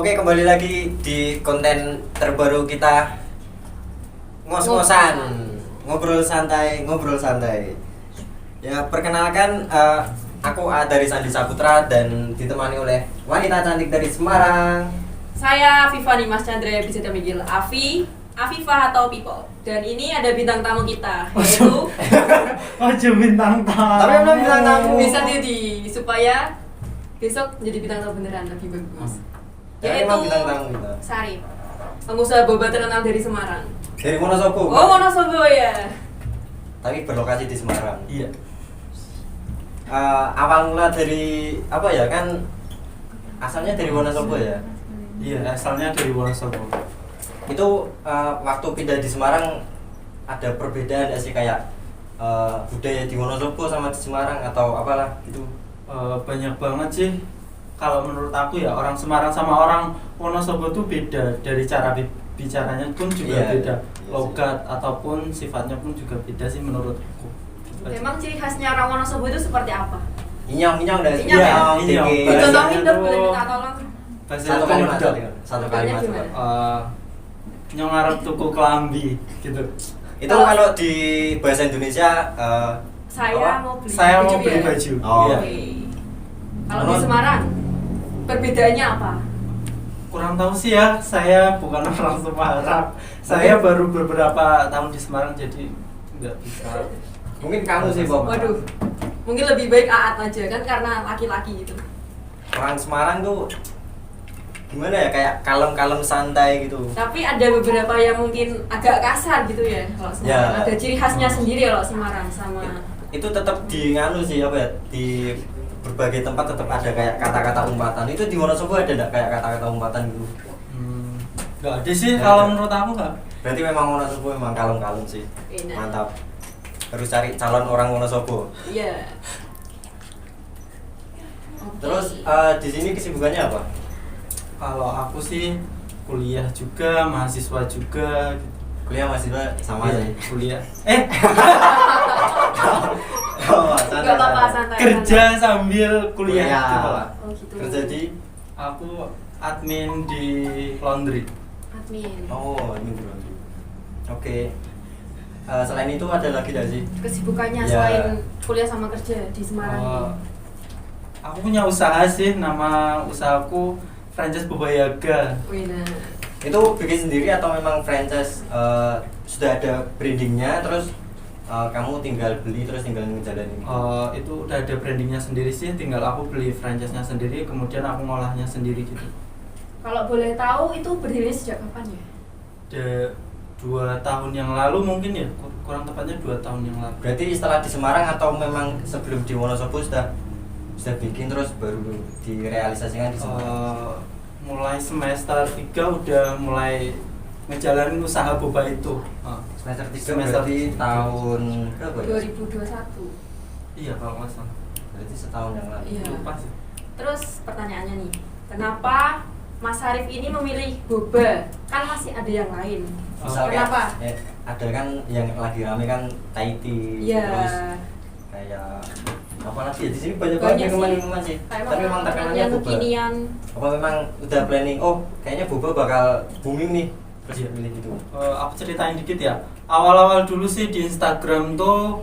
Oke, kembali lagi di konten terbaru kita, ngos-ngosan, ngobrol santai. Ya, perkenalkan, aku A dari Sandi Saputra dan ditemani oleh wanita cantik dari Semarang. Saya Viva Mas Chandra, bisa dipanggil Afifah atau People. Dan ini ada bintang tamu kita, yaitu Ojo bintang tamu. Tapi emang bintang tamu. bisa jadi supaya besok jadi bintang tamu beneran lebih bagus. Yaitu Emang bintang tamu kita. Sarip, pengusaha boba terkenal dari Semarang. Dari Wonosobo. Oh, Wonosobo ya. Tapi berlokasi di Semarang. Iya. Awal mula dari apa ya, kan asalnya dari Wonosobo ya. Iya, asalnya dari Wonosobo. Itu waktu pindah di Semarang ada perbedaan nggak sih, kayak budaya di Wonosobo sama di Semarang atau apalah gitu? Banyak banget sih. Kalau menurut aku ya, orang Semarang sama orang Wonosobo tuh beda. Dari cara bicaranya pun juga Iya, beda. iya Logat ataupun sifatnya pun juga beda sih menurut aku. Emang ciri khasnya orang Wonosobo itu seperti apa? Inyong dari Inyong ya? dikit. Inyong. Dicontohin dong, tuh- boleh minta tolong. Satu kalimat, medok. satu Medoknya kalimat gimana? coba. Nyong arep tuku klambi gitu. Itu kalau di bahasa Indonesia Saya mau beli Saya mau baju beli ya? baju. Oh. Iya. Oke. Kalau di Semarang, perbedaannya apa? Kurang tahu sih ya, saya bukan orang Semarang. Saya baru beberapa tahun di Semarang, jadi nggak bisa. mungkin kamu sih, Bob. Waduh, mungkin lebih baik Aat aja kan karena laki-laki gitu. Orang Semarang tuh gimana ya, kayak kalem-kalem santai gitu. Tapi ada beberapa yang mungkin agak kasar gitu ya kalau Semarang. Ya. Ada ciri khasnya sendiri kalau Semarang sama. Itu tetap di nganu sih, apa ya, di berbagai tempat tetap ada kayak kata-kata umpatan. Itu di Wonosobo ada enggak kayak kata-kata umpatan gitu? Nggak ada sih, Nggak kalau ada. menurut aku nggak. Berarti memang Wonosobo memang kalem-kalem sih. Enak. Mantap. Harus cari calon orang Wonosobo. Iya. Oke. Terus di sini kesibukannya apa? Kalau aku sih kuliah juga, mahasiswa juga. Gitu. Kuliah mahasiswa sama Iya, sih. kuliah. Oh, santai, Nggak apa-apa, santai. santai. Kerja sambil kuliah. Kuliah. Gitu lah. Oh gitu. Kerja di Aku admin di laundry. admin. Oh, ini bro. Oke. Selain itu ada lagi nggak sih? Kesibukannya Ya. selain kuliah sama kerja di Semarang Eh, ini. aku punya usaha sih, nama usahaku Franchise Bobayaga. Wih, nah. Itu bikin sendiri atau memang franchise, sudah ada brandingnya terus kamu tinggal beli terus tinggal ngejalanin? Itu udah ada brandingnya sendiri sih, tinggal aku beli franchise-nya sendiri, kemudian aku ngolahnya sendiri gitu. Kalau boleh tahu itu berdiri sejak kapan ya? 2 tahun yang lalu mungkin ya, kurang tepatnya 2 tahun yang lalu. Berarti setelah di Semarang atau memang sebelum di Wonosobo sudah bikin terus baru direalisasikan di Semarang? Mulai semester 3 udah mulai ngejalanin usaha boba itu. Semester 3 semester berarti tiga. tahun berapa ya? 2021. Iya kalau nggak salah. Berarti setahun yang lalu. Iya. Lupa sih. Terus pertanyaannya nih, kenapa Mas Arif ini memilih boba? Kan masih ada yang lain. Misal Kenapa? kayak, ada kan yang lagi rame kan Thai tea, Iya. terus kayak apa lagi ya, di sini banyak Banyak banget sih. minuman sih. Kayak Tapi memang terkenalnya boba. kekinian. Apa memang udah planning? Oh, kayaknya boba bakal booming nih. Terus Iya. pilih gitu. Aku ceritain dikit ya. Awal-awal dulu sih di Instagram tuh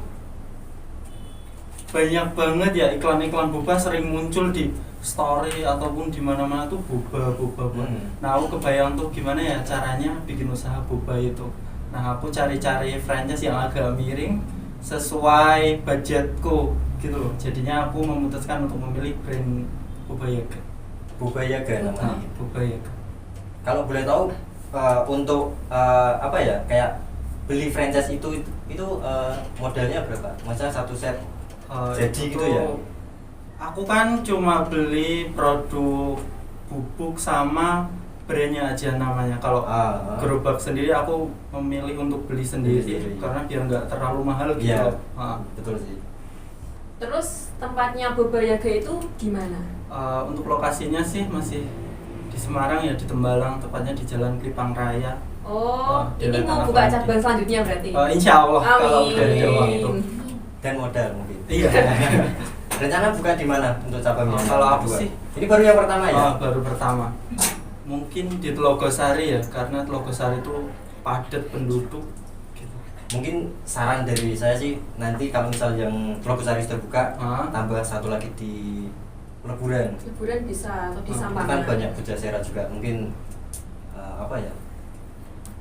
banyak banget ya iklan-iklan boba sering muncul di story ataupun di mana-mana tuh boba. Nah, aku kebayang tuh gimana ya caranya bikin usaha boba itu. Nah, aku cari-cari franchise yang agak miring sesuai budgetku gitu loh. Jadinya aku memutuskan untuk memilih brand Bobayaga. Bobayaga namanya. Bobayaga. Kalau boleh tahu, untuk apa ya, kayak beli franchise itu modalnya berapa? Maksudnya satu set jadi Itu gitu ya? Aku kan cuma beli produk bubuk sama brandnya aja namanya. Kalau gerobak sendiri aku memilih untuk beli sendiri Sendiri. karena biar nggak terlalu mahal gitu. Iya. loh. Betul sih. Terus tempatnya Bobayaga itu gimana? Untuk lokasinya sih masih di Semarang ya, di Tembalang, tepatnya di Jalan Klipang Raya. Oh, di ini mau Tanah buka Pandi. cabang selanjutnya berarti? Insya Allah kalau udah ada waktu. Amin. Dan modal mungkin. Iya. Rencana buka di mana untuk cabangnya? Kalau aku Kedua? sih, Ini baru yang pertama ya? baru pertama. Mungkin di Telogosari ya, karena Telogosari itu padat penduduk gitu. Mungkin saran dari saya sih nanti kalau misal yang Telogosari sudah buka, tambah satu lagi di Leburan. Liburan bisa atau di Itu Sampang. kan banyak Pujasera juga, mungkin apa ya?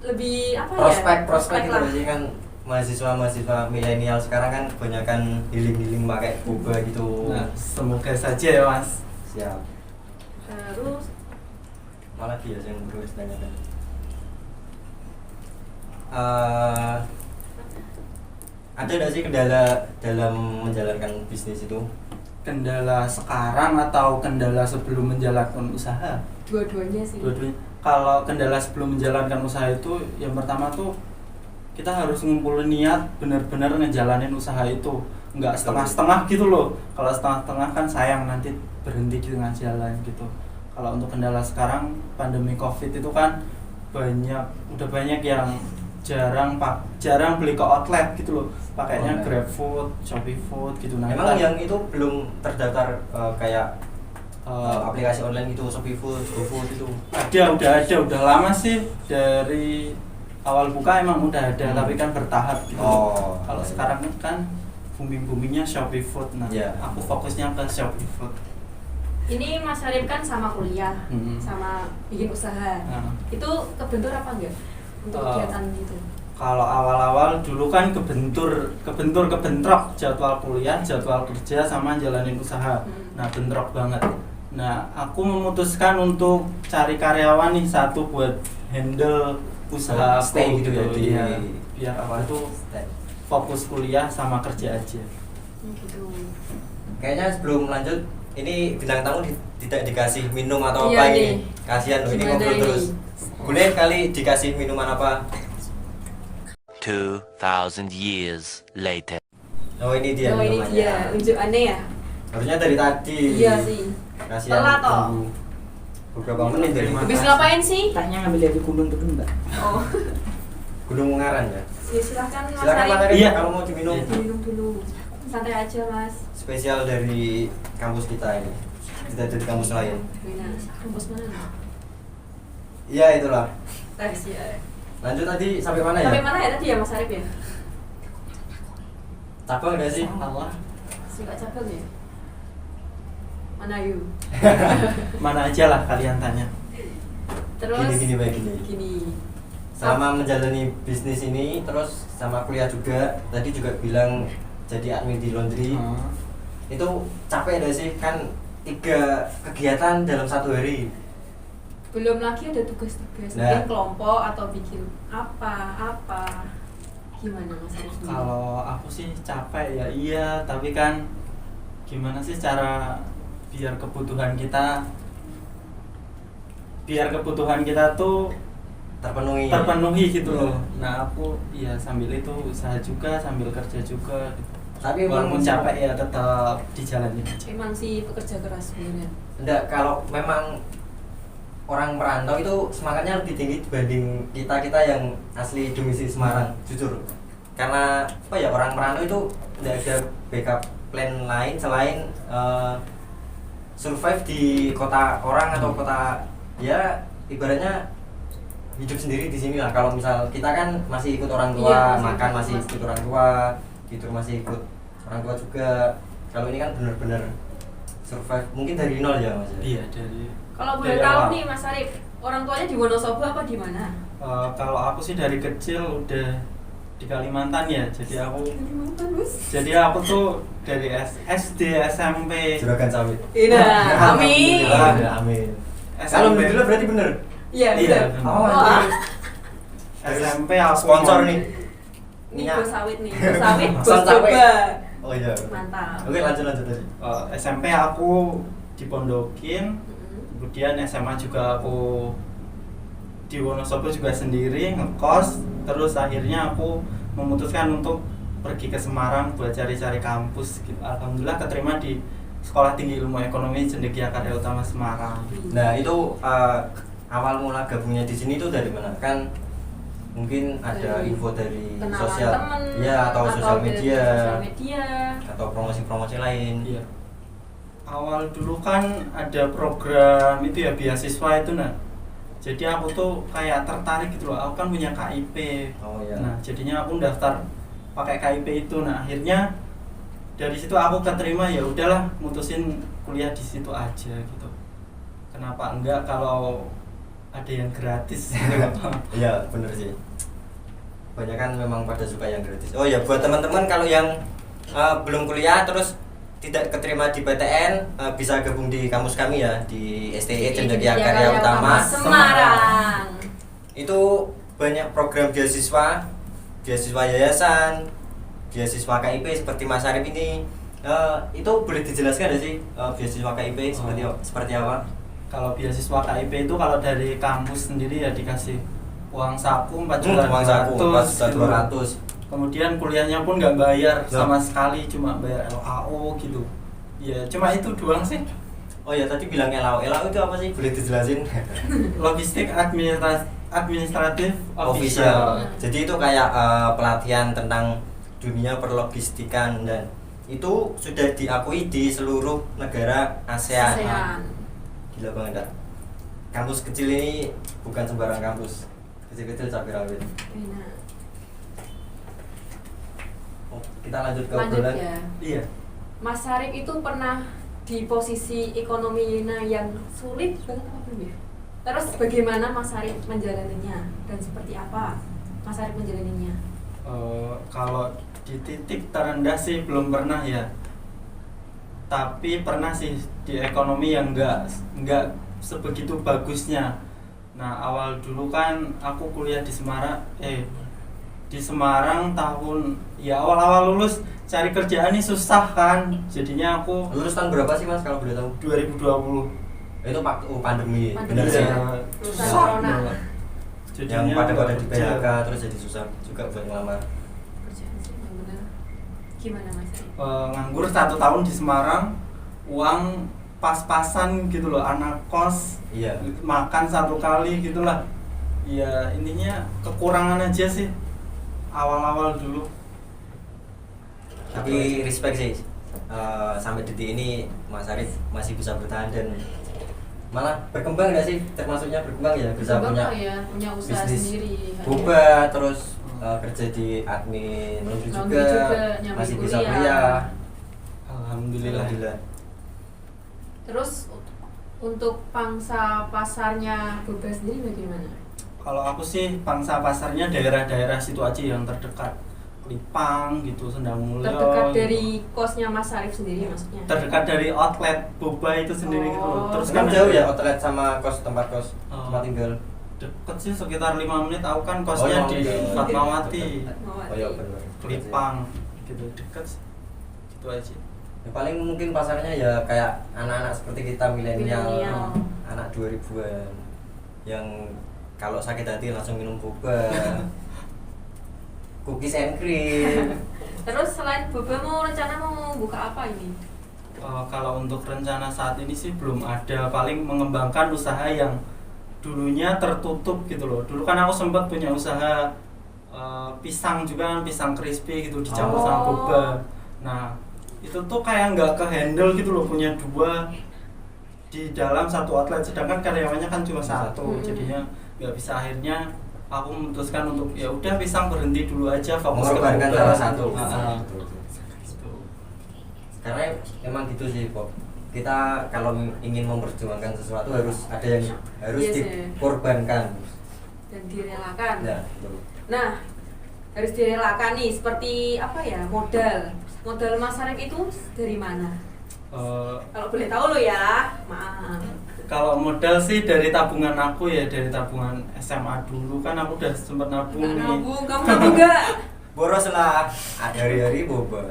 Lebih apa Prospek lah. gitu sih kan, mahasiswa milenial sekarang kan kebanyakan healing pakai boba gitu. Nah, semoga saja ya Mas. Siap. Terus Malah dia yang terus tanyakan. Ada nggak sih kendala dalam menjalankan bisnis itu? Kendala sekarang atau kendala sebelum menjalankan usaha? dua-duanya sih. Dua-duanya. Kalau kendala sebelum menjalankan usaha itu, yang pertama tuh kita harus ngumpulin niat benar-benar ngejalanin usaha itu, nggak setengah-setengah gitu loh. Kalau setengah-setengah kan sayang, nanti berhenti di tengah jalan gitu. Kalau untuk kendala sekarang pandemi COVID itu kan udah banyak yang jarang beli ke outlet gitu loh, pakainya GrabFood, ShopeeFood gitu. Nah, Memang yang itu belum terdaftar kayak aplikasi online gitu, ShopeeFood, GoFood itu. udah lama sih, dari awal buka emang udah ada, tapi kan bertahap gitu. Kalau sekarang kan boomingnya ShopeeFood. Nah, aku fokusnya ke ShopeeFood. Ini Mas Arif kan sama kuliah, sama bikin usaha. Itu kebentur apa enggak untuk kegiatan itu? Kalau awal-awal dulu kan kebentrok jadwal kuliah, jadwal kerja sama jalanin usaha. Nah, bentrok banget. Nah, aku memutuskan untuk cari karyawan nih, satu buat handle usaha stay gitu ya, biar awal itu fokus kuliah sama kerja aja. Gitu. Kayaknya sebelum lanjut, ini bintang tamu tidak dikasih minum atau Iya apa nih. ini? Kasihan loh, ini Gimana ngobrol ini? terus. Boleh kali dikasih minuman apa? 2,000 years later. Oh ini dia Oh ini minumannya. dia, unjukannya ya? Harusnya dari tadi. Iya sih. Kasihan Telat toh. tunggu beberapa menit dari Terima Habis kasih. ngapain sih? Tanya ngambil dari gunung turun mbak. Oh, Gunung Ungaran ya. ya silahkan Mas Silakan Mas Arif. Arif, Iya. kalau mau diminum. Minum dulu. Santai aja Mas. Spesial dari kampus kita ini. Tidak dari kampus lain. Nah, kampus mana? Iya itulah. Tes ya. Lanjut tadi sampai mana ya? Sampai mana ya tadi ya Mas Arif ya? Cabang nggak sih? Allah. Suka cabang ya? Mana yuk? Mana aja lah kalian tanya. Terus Gini baik gini. gini. Selama menjalani bisnis ini, terus sama kuliah juga. Tadi juga bilang jadi admin di laundry. Itu capek nggak sih? Kan 3 kegiatan dalam 1 hari. Belum lagi ada tugas-tugas, Nah. bikin kelompok atau bikin apa. Gimana Mas Arif? Kalau aku sih capek ya, iya, tapi kan gimana sih cara biar kebutuhan kita tuh terpenuhi gitu loh. Nah, aku ya sambil itu usaha juga, sambil kerja juga gitu. Tapi Walaupun emang capek ya tetap dijalanin aja. Emang sih pekerja keras sebenarnya. enggak, kalau memang orang merantau itu semangatnya lebih tinggi dibanding kita yang asli domisili Semarang, jujur. Karena apa ya, orang merantau itu enggak ada backup plan lain selain survive di kota orang atau kota, ya ibaratnya hidup sendiri di sini lah. Kalau misal kita kan masih ikut orang tua, Iya, makan masih ikut orang tua, tidur masih ikut orang tua juga. Kalau ini kan benar-benar survive mungkin dari nol ya Mas. Iya, dari Kalau boleh dari tahu awal. nih Mas Arif, orang tuanya di Wonosobo apa di mana? Kalau aku sih dari kecil udah di Kalimantan ya, jadi Kalimantan, Bos. aku tuh dari SD, SMP, Juragan Sawit. Iya, amin. Alhamdulillah, amin. Kalau SMP. dulu berarti bener. Iya, Iya, bener. bener. Oh, Wah, SMP aku sponsor nih. ini bos sawit nih, bos sawit, bos Son sawit. coba. Oh iya. Mantap. Oke, lanjut tadi. SMP aku dipondokin, Mm-mm. kemudian SMA juga aku di Wonosobo juga sendiri ngekos, terus akhirnya aku memutuskan untuk pergi ke Semarang buat cari-cari kampus gitu. Alhamdulillah keterima di Sekolah Tinggi Ilmu Ekonomi Cendekia Karya Utama Semarang. Nah, itu awal mula gabungnya di sini tuh dari mana? Kan mungkin ada Dari info dari Kenalan sosial, temen, ya atau sosial dari media, sosial media. atau promosi-promosi lain. Iya. Awal dulu kan ada program itu ya, beasiswa itu, nah Jadi aku tuh kayak tertarik gitu loh. Aku kan punya KIP. Oh iya. Nah, jadinya aku daftar pakai KIP itu. Nah, akhirnya dari situ aku keterima, ya udahlah mutusin kuliah di situ aja gitu. Kenapa enggak kalau ada yang gratis gitu. Iya, bener sih. Banyak kan memang pada suka yang gratis. Oh ya, buat teman-teman kalau yang belum kuliah terus tidak keterima di PTN, bisa gabung di kampus kami ya di STI Cendekia Karya Utama Semarang. Itu banyak program beasiswa yayasan, beasiswa KIP seperti Mas Arif ini. Itu boleh dijelaskan nggak sih beasiswa KIP seperti apa? Kalau beasiswa KIP itu kalau dari kampus sendiri ya dikasih uang saku 4.200.000. Uang saku 4.200.000. Kemudian kuliahnya pun nggak bayar sama sekali, cuma bayar LAO gitu. Ya cuma itu doang sih. Oh ya, tadi bilang LAO itu apa sih? Boleh dijelasin? Logistik administratif Official. Jadi itu kayak pelatihan tentang dunia perlogistikan dan itu sudah diakui di seluruh negara ASEAN. Gila banget dah. Kampus kecil ini bukan sembarang kampus. Kecil-kecil cabai rawit. Oh, kita lanjut ke obrolan. Ya. Iya. Mas Arif itu pernah di posisi ekonominya yang sulit banget apa belum ya? Terus bagaimana Mas Arif menjalaninya dan seperti apa Mas Arif menjalaninya? Kalau di titik terendah sih belum pernah ya. Tapi pernah sih di ekonomi yang enggak sebegitu bagusnya. Nah, awal dulu kan aku kuliah di Semarang tahun ya awal-awal lulus cari kerjaan ini susah kan. Jadinya aku Lulus tahun berapa sih Mas kalau boleh tahu? 2020. Itu pandemi. Pandemi. Bener sih. Lulusan corona. Yang pada di PHK terus jadi susah juga buat ngelamar. Kerjaan sih benar. Gimana Mas Arif? Nganggur 1 tahun di Semarang, uang pas-pasan gitu loh, anak kos, Iya. makan 1 kali gitulah. Ya intinya kekurangan aja sih awal-awal dulu. Tapi respect sih. Sampai detik ini Mas Arif masih bisa bertahan dan malah berkembang nggak sih? Termasuknya berkembang ya, bisa punya usaha bisnis sendiri. boba terus kerja di admin laundry juga, nyambi masih bisa kuliah. kuliah. Alhamdulillah. Terus untuk pangsa pasarnya boba sendiri bagaimana? Kalau aku sih pangsa pasarnya daerah-daerah situ aja yang terdekat, Lipang gitu, Sendang Mulia. Terdekat gitu. dari kosnya Mas Arif sendiri maksudnya? Terdekat dari outlet boba itu sendiri gitu loh. Terus Kan kan jauh ya outlet sama tempat kos Oh. tempat tinggal. deket sih sekitar 5 menit. Aku kan kosnya di Fatmawati, Oh iya benar. Lipang gitu, deket sih. Gitu aja. Ya, paling mungkin pasarnya ya kayak anak-anak seperti kita milenial, Milenial. anak 2000-an yang kalau sakit hati langsung minum boba, cookies and cream. Terus selain boba rencana mau buka apa ini? Kalau untuk rencana saat ini sih belum ada, paling mengembangkan usaha yang dulunya tertutup gitu loh. Dulu kan aku sempat punya usaha pisang juga kan, pisang crispy gitu dicampur sama boba. Nah itu tuh kayak nggak ke handle gitu loh, punya 2 di dalam 1 outlet, sedangkan karyawannya kan cuma 1, jadinya nggak bisa. Akhirnya aku memutuskan untuk ya udah pisang berhenti dulu aja, fokus ke Mengorbankan boba. salah satu. Gitu. Karena emang gitu sih Pop. Kita kalau ingin memperjuangkan sesuatu harus ada yang harus Yes, dikorbankan dan direlakan. ya betul. Nah, harus direlakan nih seperti apa ya, modal Mas Arif itu dari mana? Kalau boleh tahu lo ya, maaf. Kalau modal sih dari tabungan aku ya, dari tabungan SMA dulu kan aku udah sempat nabung Nggak nih. nabung, kamu nabung nggak? Boros lah hari-hari boba.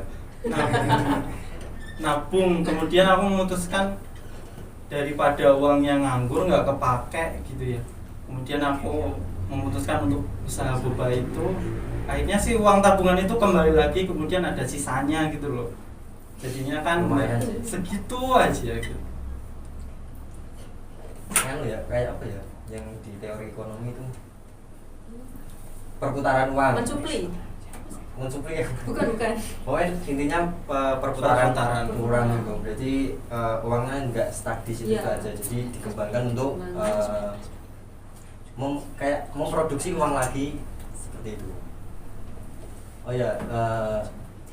Nabung, kemudian aku memutuskan daripada uangnya nganggur nggak kepake gitu ya, kemudian aku memutuskan untuk usaha boba itu. Akhirnya sih uang tabungan itu kembali lagi, kemudian ada sisanya gitu loh, jadinya kan Lumayan. segitu aja gitu. Kan ya kayak apa ya yang di teori ekonomi itu perputaran uang. Mencupli? Mencupli ya. Bukan. Pokoknya intinya perputaran Perputaran. kurang gitu. Berarti uangnya nggak stuck di situ Iya. aja. Jadi dikembangkan untuk kayak mau produksi uang lagi seperti itu. Oh ya,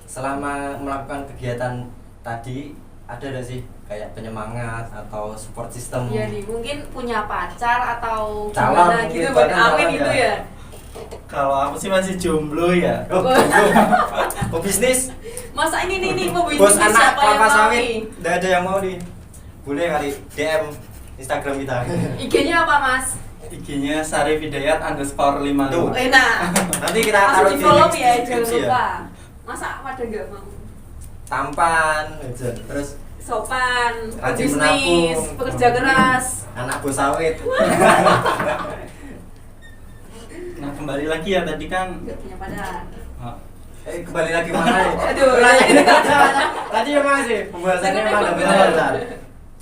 selama melakukan kegiatan tadi ada nggak sih kayak penyemangat atau support system? Iya nih, mungkin punya pacar atau Calon gimana mungkin, gitu, bahkan amin calon gitu ya. ya. Kalau aku sih masih jomblo ya. Oh, mau bisnis? Masa ini mau bisnis Bos anak siapa yang kelapa mau sawit, nih? nggak ada yang mau nih. Boleh kali DM Instagram kita. IG-nya apa Mas? IG-nya sarifhidayat_55. Tuh. Enak. Nanti kita Langsung taruh di follow ya, jangan deskripsi lupa. Masa pada nggak mau? Tampan, aja. Terus Sopan, rajin bisnis, menabung, pekerja keras. anak bos sawit. Nah kembali lagi ya tadi kan Nggak punya pacar. Kembali lagi mana nih? Aduh, Tadi yang mana sih? Pembahasannya emang nggak benar Tan?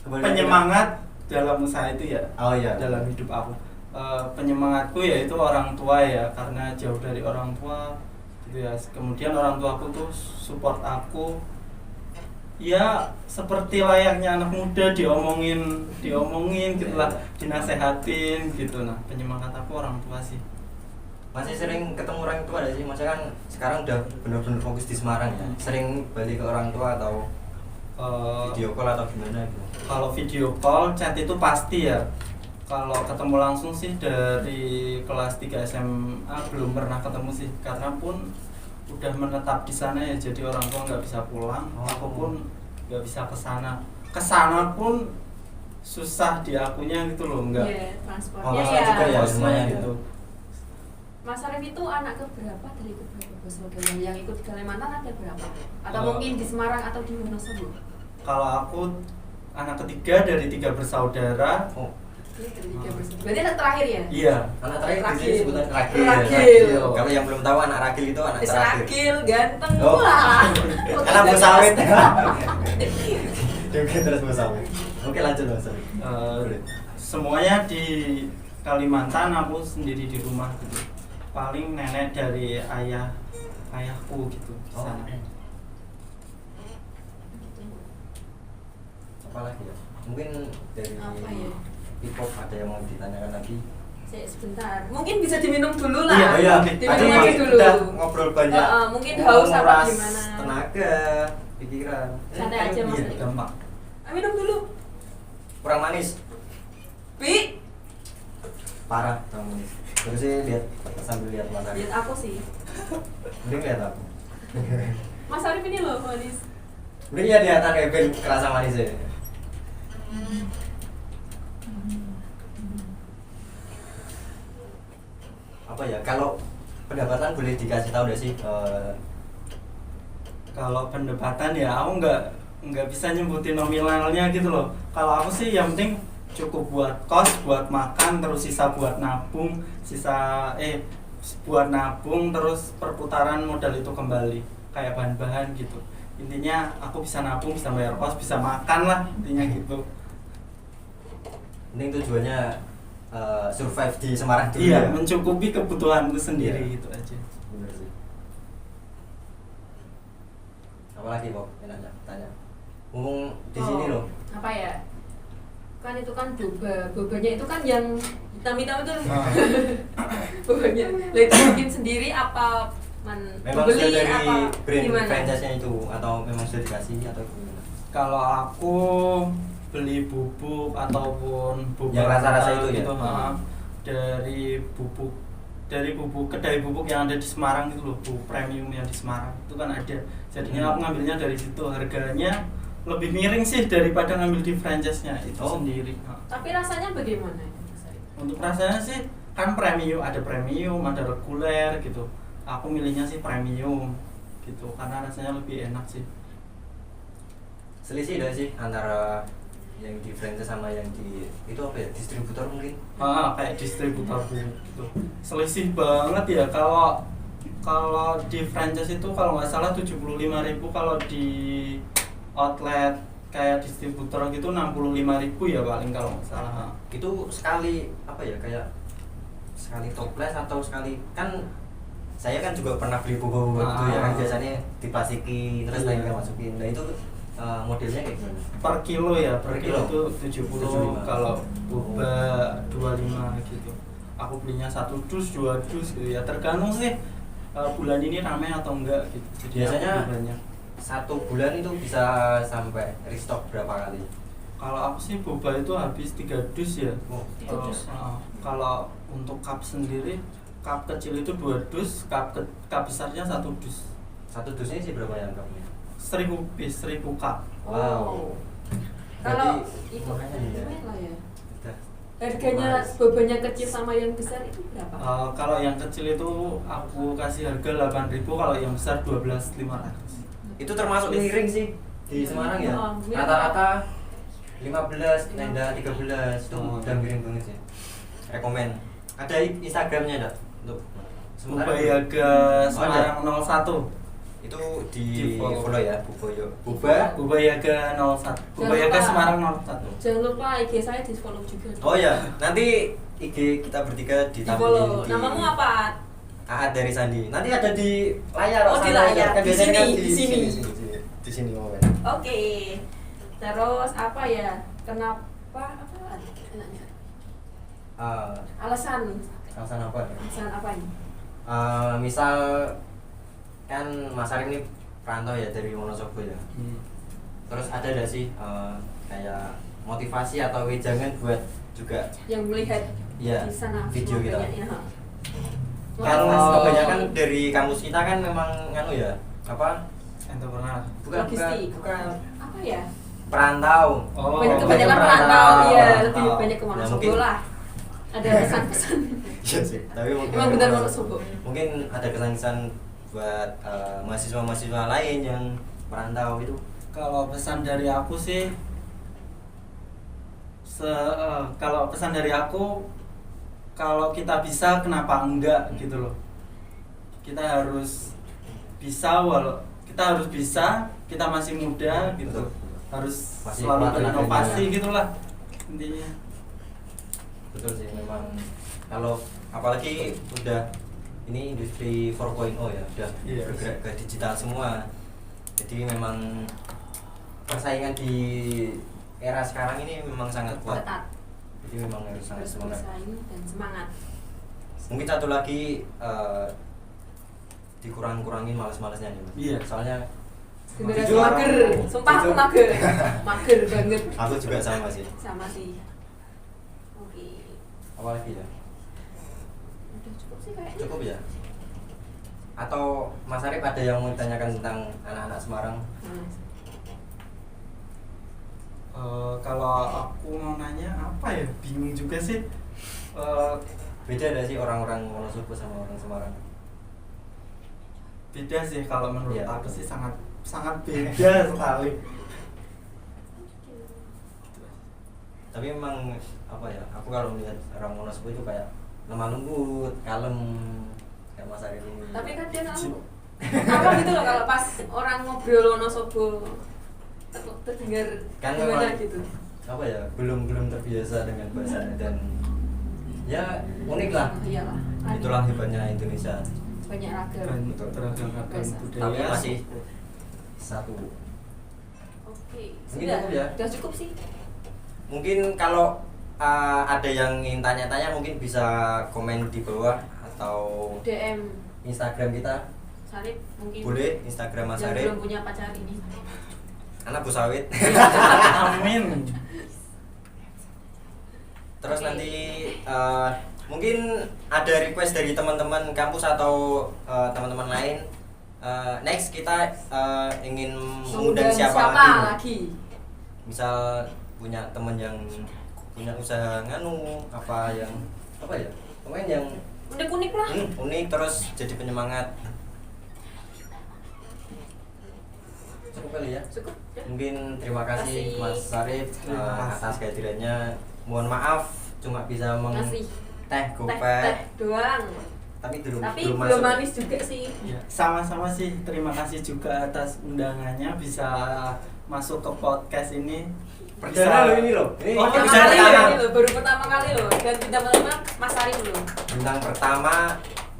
Kembali lagi. penyemangat dalam usaha itu ya. Oh iya. Dalam hidup aku. Penyemangatku yaitu orang tua ya, karena jauh dari orang tua gitu ya. Kemudian orang tuaku tuh support aku. Ya seperti layaknya anak muda diomongin gitulah, dinasehatin gitu. Nah, penyemangat aku orang tua sih. Masih sering ketemu orang tua ada sih? Maksudnya kan sekarang udah benar-benar fokus di Semarang ya. Sering balik ke orang tua atau video call atau gimana gitu? Kalau video call, chat itu pasti ya. Kalau ketemu langsung sih dari kelas 3 SMA belum pernah ketemu sih, karena pun udah menetap di sana ya, jadi orang tua nggak bisa pulang, aku pun nggak bisa kesana pun susah di akunya gitu loh, nggak. Iya, transportnya Oh, ya. juga ya, Kosnya lumayan gitu. Mas Arif itu anak keberapa dari keberapa bersaudara? Yang ikut di Kalimantan ada berapa? Atau Oh. mungkin di Semarang atau di Wonosobo? Kalau aku anak ketiga dari 3 bersaudara. Oh, Berarti anak terakhir ya? Iya. anak terakhir di Ragil. sini sebutan ragil. Ragil. Kalau yang belum tahu anak ragil itu anak Is terakhir. Ragil, ganteng Oh. lah. Anak bos sawit. Juga terus bos sawit. Oke lanjut bos sawit. Semuanya di Kalimantan, aku sendiri di rumah gitu. Paling nenek dari ayahku gitu. Oh. Sana. Apalagi ya? Mungkin dari Apa ya? Ipop ada yang mau ditanyakan lagi? Sebentar, mungkin bisa diminum dulu lah. Iya, iya. Diminum aja dulu. Udah ngobrol banyak. Mungkin haus apa Menguras gimana? tenaga, pikiran. Santai aja, Mas. Iya. Gampang. Minum dulu. Kurang manis. Pi, Parah kurang manis. Terus sih lihat sambil lihat Mas Arif. lihat aku sih. Mending lihat aku. Mas Arif ini loh manis. Mending ya lihat Ben kerasa manis ya. Apa ya, kalau pendapatan boleh dikasih tahu nggak sih? Kalau pendapatan ya aku nggak bisa nyebutin nominalnya gitu loh. Kalau aku sih yang penting cukup buat kos, buat makan, terus sisa buat nabung, buat nabung, terus perputaran modal itu kembali kayak bahan-bahan gitu. Intinya aku bisa nabung, bisa bayar kos, bisa makan lah, intinya gitu. Ini tujuannya survive di Semarang dulu Iya, ya? mencukupi kebutuhanku sendiri Iya. gitu aja. Bener sih. Apalagi Bob, enaknya tanya. Ngomong di sini loh. Apa ya? Kan itu kan bobanya itu kan yang hitam-hitam itu. Bobanya. Lah itu bikin sendiri apa Memang beli sudah dari apa brand gimana? franchise-nya itu atau memang sudah dikasih atau gimana? Kalau aku beli bubuk ataupun bubuk Yang rasa-rasa itu ya? gitu, dari bubuk kedai bubuk yang ada di Semarang itu loh, bubuk premium yang di Semarang itu kan ada. Jadinya aku ngambilnya dari situ, harganya lebih miring sih daripada ngambil di franchise-nya itu sendiri. Tapi rasanya bagaimana? Untuk rasanya sih kan premium, ada reguler gitu. Aku milihnya sih premium gitu karena rasanya lebih enak sih. Selisih nggak sih antara yang di franchise sama yang di itu apa ya, distributor mungkin? Kayak distributor gitu. Selisih banget ya kalau di franchise itu kalau nggak salah 75.000, kalau di outlet kayak distributor gitu 65.000 ya paling kalau nggak salah. Itu sekali apa ya, kayak sekali toples atau sekali, kan saya kan juga pernah beli buku itu ya kan, biasanya diplastiki terus Iya. lagi masukin. Nah itu modelnya kayak gimana? Per kilo ya, per Per kilo kilo? itu 70, 75. kalau boba 25 gitu. aku belinya 1 dus 2 dus gitu ya, tergantung sih bulan ini rame atau enggak gitu. Jadi Biasanya aku beli banyak. 1 bulan itu bisa sampai restock berapa kali? Kalau aku sih boba itu habis 3 dus ya. Oh, 3 dus. Kalau untuk cup sendiri, cup kecil itu 2 dus, cup besarnya 1 dus. 1 dusnya sih berapa yang cupnya? 1000 piece, 1000 cup. Wow. Kalau Berarti itu lumayan ya. lumayan lah ya. Udah. Harganya Mas. bobanya kecil sama yang besar itu berapa? Kalau yang kecil itu aku kasih harga 8.000, kalau yang besar 12.500. Itu termasuk miring sih di Semarang ya. Oh, miring. Rata-rata 15, tenda 13 itu Oh. udah miring banget sih. Rekomen. Ada Instagramnya enggak? Untuk Boba Yaga Semarang 01. Itu di Di follow. follow ya, Buboyo. Buba. Boba Yaga 01. Boba Jangan Yaga lupa. Semarang 01. Jangan lupa IG saya di follow juga. Oh ya, nanti IG kita bertiga Di ditampilin follow. di Namamu apa? Aat dari Sandi. Nanti ada di layar. Oh, di sana. layar. Kan Di biasanya sini, kan di sini. Di sini momen. Oke. Terus apa ya? Kenapa apa lagi enaknya? Alasan Alasan apa ya? alasan apa ini? Misal kan Mas Arif ini perantau ya dari Wonosobo ya. Terus ada gak sih kayak motivasi atau wejangan buat juga Yang melihat ya di sana video semua kita? banyaknya, ha. Kan Motivasi. kebanyakan dari kampus kita kan memang nganu ya apa? Entrepreneur. Logistik. bukan Apa ya? perantau. Oh, Kebanyakan perantau. perantau, iya lebih Perantau. banyak ke Ya, Wonosobo mungkin- lah. Ada pesan-pesan. Iya sih, tapi mungkin Emang benar Wonosobo. mungkin ada kesan-kesan buat mahasiswa-mahasiswa lain yang merantau itu. Kalau pesan dari aku sih, kalau pesan dari aku, kalau kita bisa kenapa enggak gitu loh. Kita harus bisa, kita masih muda gitu, harus Masih selalu kuat berinovasi tenaganya. gitulah intinya. Betul sih, memang kalau apalagi udah ini industri 4.0 ya, udah Yes. bergerak ke digital semua. Jadi memang persaingan di era sekarang ini memang sangat kuat. Ketat. Jadi memang harus sangat Harus semangat. bersaing dan semangat. Mungkin satu lagi dikurang-kurangin males-malesnya nih Mas. Iya. Soalnya Generasi Jujur, mager. Sumpah aku jujur. mager. Mager banget. aku juga sama sih. Sama sih. Oke. Apalagi ya? Udah cukup sih kayaknya. Cukup ya? Atau Mas Arif ada yang mau ditanyakan tentang anak-anak Semarang? Nah, Kalau aku mau nanya apa ya, bingung juga sih. Beda gak sih orang-orang Wonosobo sama orang Semarang? Beda sih kalau menurut Iya. aku sih sangat beda sekali. Tapi memang apa ya? Aku kalau melihat orang Wonosobo itu kayak lemah lembut, kalem, kayak Mas Arif ini. tapi kan dia tahu apa gitu loh kalau pas orang ngobrol Wonosobo terdengar Kan gimana memang- gitu. apa ya? Belum terbiasa dengan bahasanya dan ya unik lah. Iyalah. Kan Itulah hebatnya Indonesia. banyak ragam. Dan beragam Bahasa. budaya. Tapi masih satu. Oke. Mungkin Sudah. cukup ya? Sudah cukup sih. Mungkin kalau ada yang ingin tanya-tanya mungkin bisa komen di bawah atau DM Instagram kita. Sarip mungkin. Boleh Instagram Mas Yang Arif. belum punya pacar ini. Anak Bu Sawit. Amin. Terus Oke. nanti mungkin ada request dari teman-teman kampus atau teman-teman lain. Next kita ingin mengundang siapa lagi? Misal punya teman yang punya usaha nganu apa ya pemain yang Unik-unik lah. unik terus jadi penyemangat. Cukup kali ya. Cukup. Ya. Mungkin terima kasih Kasih. Mas Sarif Terima kasih. atas kehadirannya. Mohon maaf cuma bisa Ngasih teh teh gopek doang. tapi belum Tapi belum belum masuk. manis juga sih. Ya, sama-sama sih. Terima kasih juga atas undangannya bisa masuk ke podcast ini. Perdana loh ini loh. Ini Oh, Pertama episode kali pertama. loh, ini loh, baru pertama kali loh. Dan bintang pertama Mas Arif loh. Bintang pertama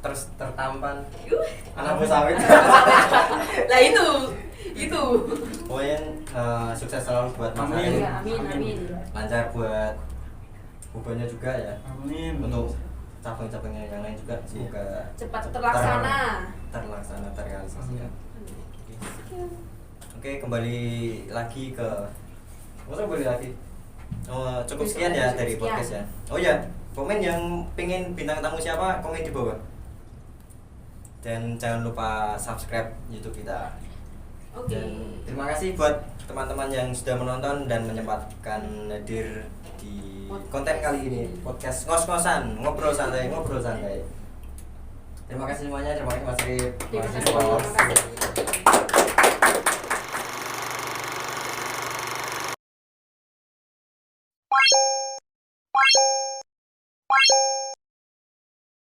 terus tertampan Yuh. anak Bu Sawit. Lah itu. Pokoknya sukses selalu buat Mas Amin. Arif. Ya, amin. Lancar buat hubungannya juga ya. Amin. Untuk cabang-cabangnya yang lain juga semoga cepat terlaksana. terrealisasikan. Oke, kembali lagi ke cukup sekian ya dari podcast ya. Oh ya, komen yang pengen bintang tamu siapa, komen di bawah. Dan jangan lupa subscribe YouTube kita. Oke. Dan terima kasih buat teman-teman yang sudah menonton dan menyempatkan hadir di konten kali ini, podcast ngos-ngosan, ngobrol santai. Terima kasih semuanya, terima kasih Mas Rip, Terima kasih. Bos. Terima kasih.